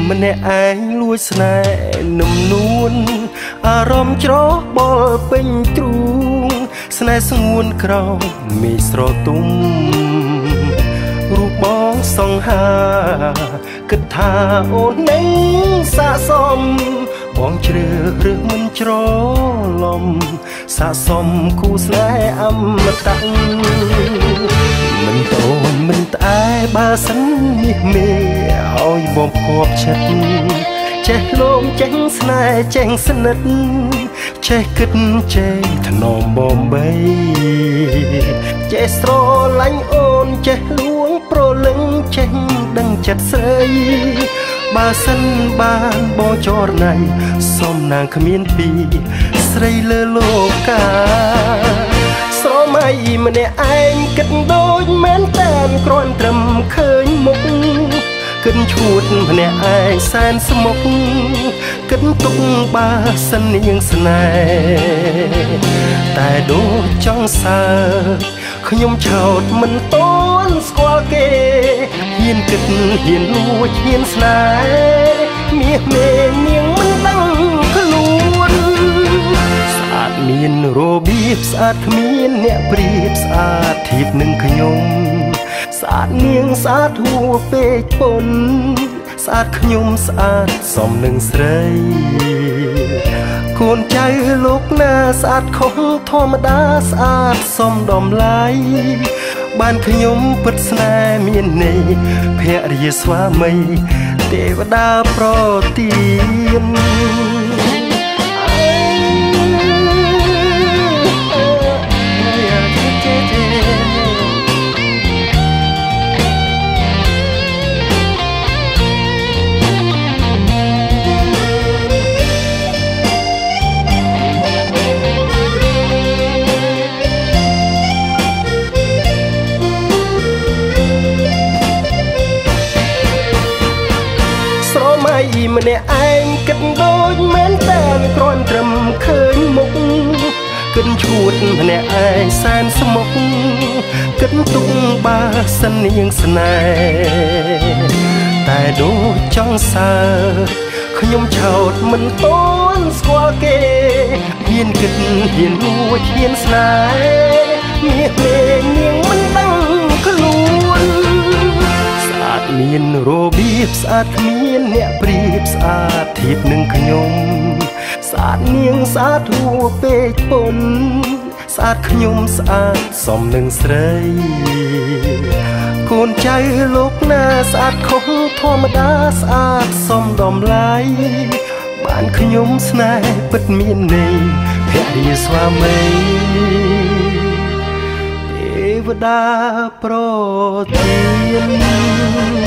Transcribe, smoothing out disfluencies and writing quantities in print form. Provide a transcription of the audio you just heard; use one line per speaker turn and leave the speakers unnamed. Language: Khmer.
ម្នាក់ឯងលួចស្នេហ៍នឹមនួនអារម្មណ៍ច្របល់ពេញទ្រូងស្នេហ៍ស្ងួនក្រោមមេឃស្រទុំរូបបងសង្ហាគិតថាអូននឹងស័ក្តិសមបងជ្រើសរើសមិនច្រឡំស័ក្តិសមគូស្នេហ៍អមតៈមិនតូនមិនត្អែបើសិននេះមេឲ្យបងគប់ចិត្តចេះលោមចេះស្នេហ៍ចេះស្និទ្ធចេះគិតចេះថ្នមបំបីចេះស្រឡាញ់អូនចេះលួងប្រលឹងចេះដឹងចិត្តស្រីបើសិនបានបងចរណៃសំណាងគ្មានពីរស្រីលើលោកាស្រមៃម្នាក់ឯងគិតដូចមែនតែនគ្រាន់ត្រឹមឃើញមុខគិតឈួតម្នាក់ឯងសែនស្មុគគិតទុកបើសិននាងស្នេហ៍តែដូចចង់សើខ្ញុំឆោតមិនតន់ស្គាល់គេហ៊ានគិតហ៊ានលួចហ៊ានស្នេហ៍មាសមេនាងមិនដឹងខ្លួនស្អាតមានរបៀបស្អាតគ្មានអ្នកប្រៀបស្អាតធៀបនឹងខ្ញុំស្អាតនាងស្អាតហួសពេកពុនស្អាតខ្ញុំស្អាតសមនឹងស្រីកូនចៅលោកណាស្អាតខុសធម្មតាស្អាតសមតម្លៃបានខ្ញុំពិតស្នេហ៍មានន័យភរិយាស្វាមីទេវតាប្រទានម្នាក់ឯងគិតដូចមែនតែនគ្រាន់ត្រឹមឃើញមុខគិតឈួតម្នាក់ឯងសែនស្មុគគិតទុកបើសិននាងស្នេហ៍តែដូចចង់សើខ្ញុំឆោតមិនតន់ស្គាល់គេហ៊ានគិតហ៊ានលួចហ៊ានស្នេហ៍មាសមេនាងមិនដឹងខ្លួនស្អាតមានរបៀបស្អាតគ្មានអ្នកប្រៀបស្អាតធៀបនឹងខ្ញុំស្អាតនាងស្អាតហួសពេកពុនស្អាតខ្ញុំស្អាតសមនឹងស្រីកូនចៅលោកណាស្អាតខុសធម្មតាស្អាតសមតម្លៃបានខ្ញុំស្នេហ៍ពិតមានន័យភរិយាស្វាមីទេវតាប្រទាន